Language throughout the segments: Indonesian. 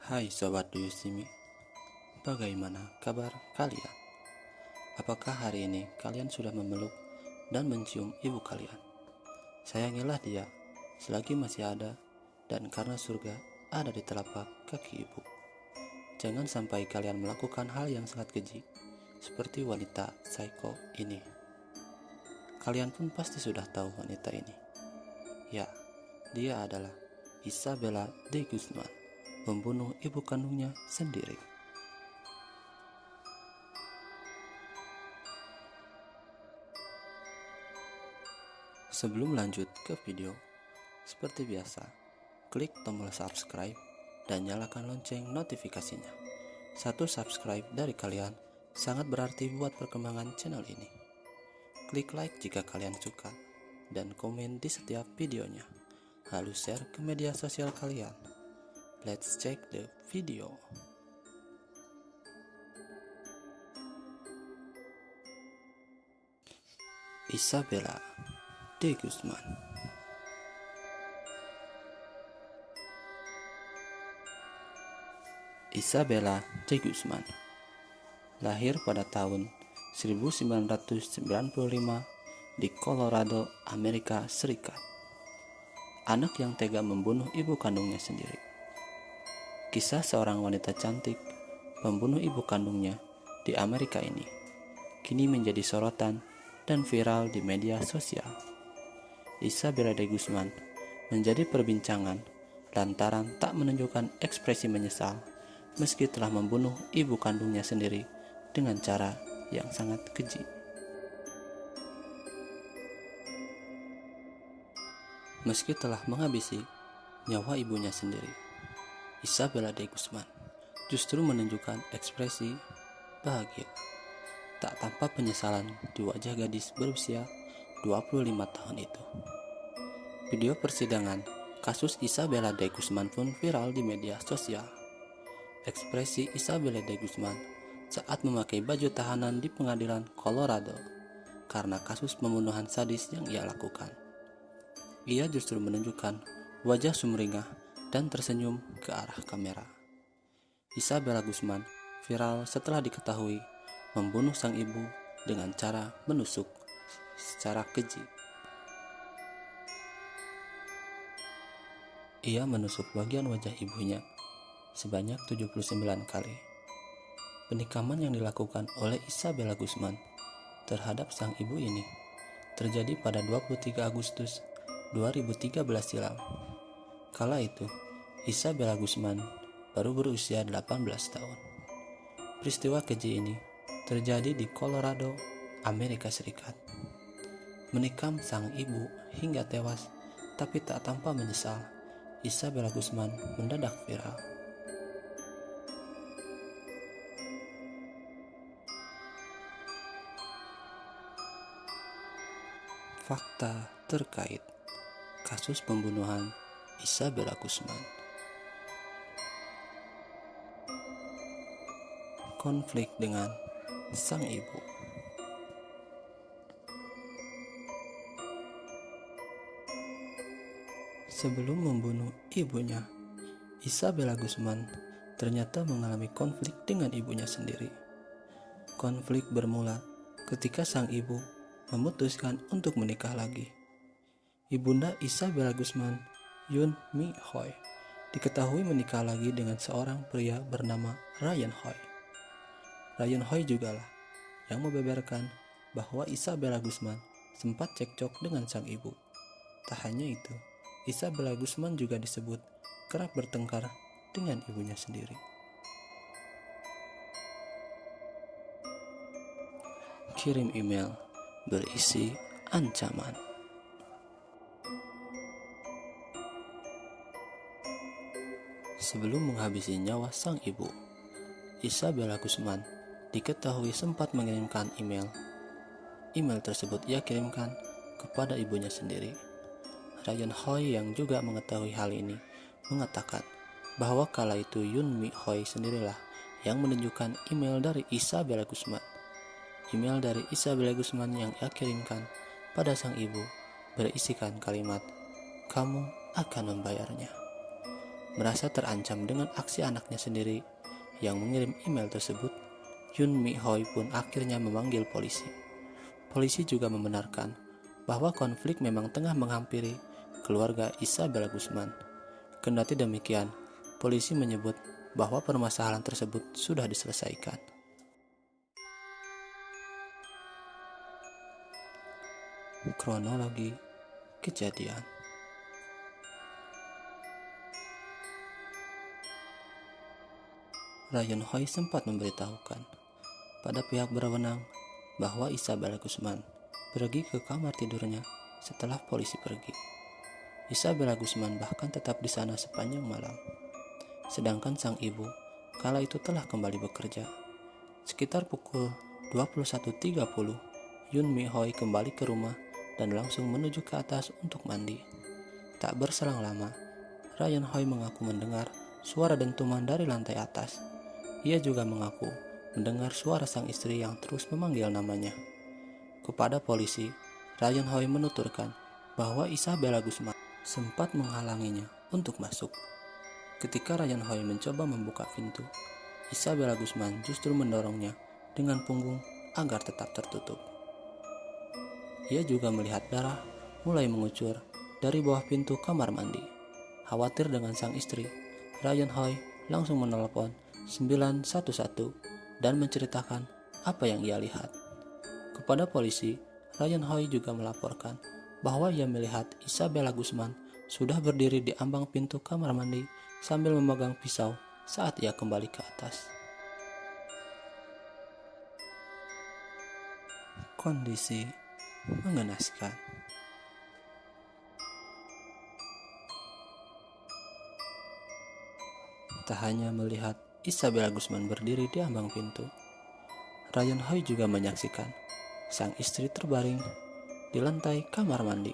Hai Sobat Duyusimi, bagaimana kabar kalian? Apakah hari ini kalian sudah memeluk dan mencium ibu kalian? Sayangilah dia selagi masih ada, dan karena surga ada di telapak kaki ibu. Jangan sampai kalian melakukan hal yang sangat keji, seperti wanita psycho ini. Kalian pun pasti sudah tahu wanita ini. Ya, dia adalah Isabella de Guzman, membunuh ibu kandungnya sendiri. Sebelum lanjut ke video, seperti biasa, klik tombol subscribe dan nyalakan lonceng notifikasinya. Satu subscribe dari kalian sangat berarti buat perkembangan channel ini. Klik like jika kalian suka, dan komen di setiap videonya. Lalu share ke media sosial kalian. Let's check the video. Isabella de Guzman. Isabella de Guzman lahir pada tahun 1995 di Colorado, Amerika Serikat. Anak yang tega membunuh ibu kandungnya sendiri. Kisah seorang wanita cantik membunuh ibu kandungnya di Amerika ini kini menjadi sorotan dan viral di media sosial. Isabella de Guzman menjadi perbincangan lantaran tak menunjukkan ekspresi menyesal meski telah membunuh ibu kandungnya sendiri dengan cara yang sangat keji. Meski telah menghabisi nyawa ibunya sendiri, Isabella de Guzman justru menunjukkan ekspresi bahagia tak tanpa penyesalan di wajah gadis berusia 25 tahun itu. Video persidangan kasus Isabella de Guzman pun viral di media sosial. Ekspresi Isabella de Guzman saat memakai baju tahanan di pengadilan Colorado karena kasus pembunuhan sadis yang ia lakukan. Ia justru menunjukkan wajah sumringah dan tersenyum ke arah kamera. Isabella Guzman viral setelah diketahui membunuh sang ibu dengan cara menusuk secara keji. Ia menusuk bagian wajah ibunya sebanyak 79 kali. Penikaman yang dilakukan oleh Isabella Guzman terhadap sang ibu ini terjadi pada 23 Agustus 2013 silam. Kala itu, Isabella Guzman baru berusia 18 tahun. Peristiwa keji ini terjadi di Colorado, Amerika Serikat. Menikam sang ibu hingga tewas, tapi tak tanpa menyesal, Isabella Guzman mendadak viral. Fakta terkait kasus pembunuhan Isabella Guzman. Konflik dengan sang ibu. Sebelum membunuh ibunya, Isabella Guzman ternyata mengalami konflik dengan ibunya sendiri. Konflik bermula ketika sang ibu memutuskan untuk menikah lagi. Ibunda Isabella Guzman, Yoon Mi Hoy, diketahui menikah lagi dengan seorang pria bernama Ryan Hoy. Ryan Hoy jugalah yang membeberkan bahwa Isabella Guzman sempat cekcok dengan sang ibu. Tak hanya itu, Isabella Guzman juga disebut kerap bertengkar dengan ibunya sendiri. Kirim email berisi ancaman. Sebelum menghabisi nyawa sang ibu, Isabella Guzman diketahui sempat mengirimkan email. Email tersebut ia kirimkan kepada ibunya sendiri. Ryan Hoy yang juga mengetahui hal ini mengatakan bahwa kala itu Yoon Mi Hoy sendirilah yang menunjukkan email dari Isabella Guzman. Email dari Isabella Guzman yang ia kirimkan pada sang ibu berisikan kalimat, "Kamu akan membayarnya." merasa terancam dengan aksi anaknya sendiri yang mengirim email tersebut, Yoon Mi Hoi pun akhirnya memanggil polisi. Polisi juga membenarkan bahwa konflik memang tengah menghampiri keluarga Isabella Guzman. Kendati demikian, polisi menyebut bahwa permasalahan tersebut sudah diselesaikan. Kronologi kejadian. Ryan Hoi sempat memberitahukan pada pihak berwenang bahwa Isabella Guzman pergi ke kamar tidurnya setelah polisi pergi. Isabella Guzman bahkan tetap di sana sepanjang malam. Sedangkan sang ibu kala itu telah kembali bekerja. Sekitar pukul 21.30, Yoon Mi Hoi kembali ke rumah dan langsung menuju ke atas untuk mandi. Tak berselang lama, Ryan Hoi mengaku mendengar suara dentuman dari lantai atas. Ia juga mengaku mendengar suara sang istri yang terus memanggil namanya. Kepada polisi, Ryan Hoi menuturkan bahwa Isabella Guzman sempat menghalanginya untuk masuk. Ketika Ryan Hoi mencoba membuka pintu, Isabella Guzman justru mendorongnya dengan punggung agar tetap tertutup. Ia juga melihat darah mulai mengucur dari bawah pintu kamar mandi. Khawatir dengan sang istri, Ryan Hoi langsung menelepon 911 dan menceritakan apa yang ia lihat. Kepada polisi, Ryan Hoi juga melaporkan bahwa ia melihat Isabella Guzman sudah berdiri di ambang pintu kamar mandi sambil memegang pisau saat ia kembali ke atas. Kondisi mengenaskan. Tak hanya melihat Isabella Guzman berdiri di ambang pintu, Ryan Hoi juga menyaksikan sang istri terbaring di lantai kamar mandi.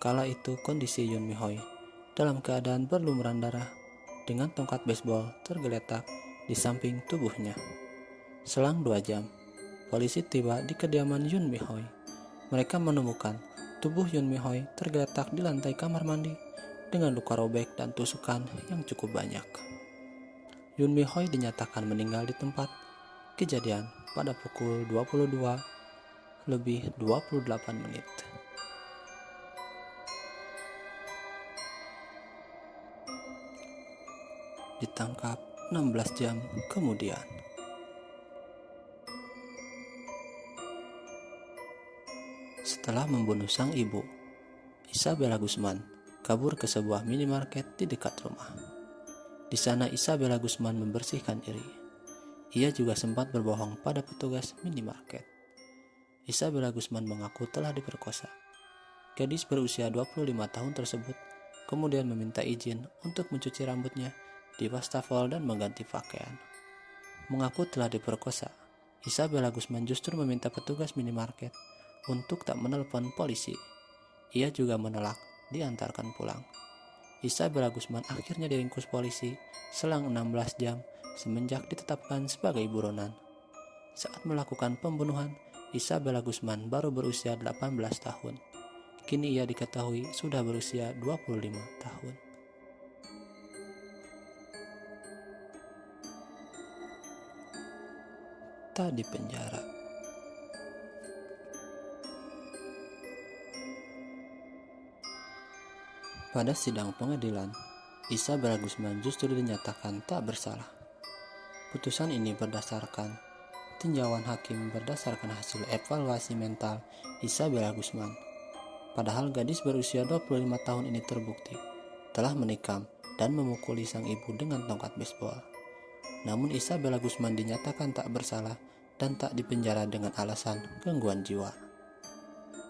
Kala itu kondisi Yoon Mi Hoi dalam keadaan berlumuran darah dengan tongkat baseball tergeletak di samping tubuhnya. Selang 2 jam, polisi tiba di kediaman Yoon Mi Hoi. Mereka menemukan tubuh Yoon Mi Hoi tergeletak di lantai kamar mandi dengan luka robek dan tusukan yang cukup banyak. Yoon Mi Hoi dinyatakan meninggal di tempat kejadian pada pukul 22:28. Ditangkap 16 jam kemudian. Setelah membunuh sang ibu, Isabella Guzman kabur ke sebuah minimarket di dekat rumah. Di sana Isabella Guzman membersihkan diri. Ia juga sempat berbohong pada petugas minimarket. Isabella Guzman mengaku telah diperkosa. Gadis berusia 25 tahun tersebut kemudian meminta izin untuk mencuci rambutnya di wastafel dan mengganti pakaian. Mengaku telah diperkosa, Isabella Guzman justru meminta petugas minimarket untuk tak menelpon polisi. Ia juga menolak diantarkan pulang. Isabella Guzman akhirnya diringkus polisi selang 16 jam semenjak ditetapkan sebagai buronan. Saat melakukan pembunuhan, Isabella Guzman baru berusia 18 tahun. Kini ia diketahui sudah berusia 25 tahun. Tak dipenjara. Pada sidang pengadilan, Isabella Guzman justru dinyatakan tak bersalah. Putusan ini berdasarkan tinjauan hakim berdasarkan hasil evaluasi mental Isabella Guzman. Padahal gadis berusia 25 tahun ini terbukti telah menikam dan memukuli sang ibu dengan tongkat baseball. Namun Isabella Guzman dinyatakan tak bersalah dan tak dipenjara dengan alasan gangguan jiwa.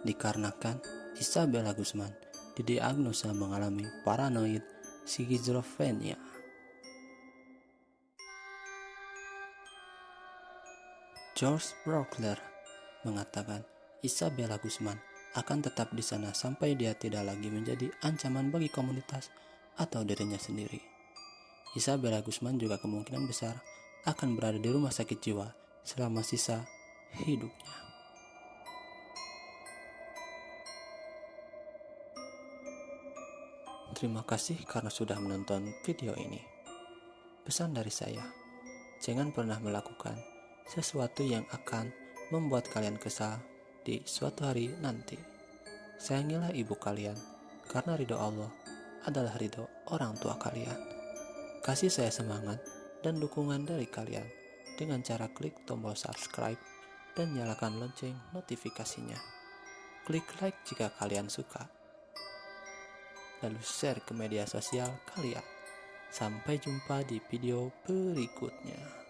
Dikarenakan Isabella Guzman didiagnosa mengalami paranoid skizofrenia. George Brockler mengatakan Isabella Guzman akan tetap di sana sampai dia tidak lagi menjadi ancaman bagi komunitas atau dirinya sendiri. Isabella Guzman juga kemungkinan besar akan berada di rumah sakit jiwa selama sisa hidupnya. Terima kasih karena sudah menonton video ini. Pesan dari saya, jangan pernah melakukan sesuatu yang akan membuat kalian kesal di suatu hari nanti. Sayangilah ibu kalian, karena ridho Allah adalah ridho orang tua kalian. Kasih saya semangat dan dukungan dari kalian dengan cara klik tombol subscribe dan nyalakan lonceng notifikasinya. Klik like jika kalian suka, lalu share ke media sosial kalian. Sampai jumpa di video berikutnya.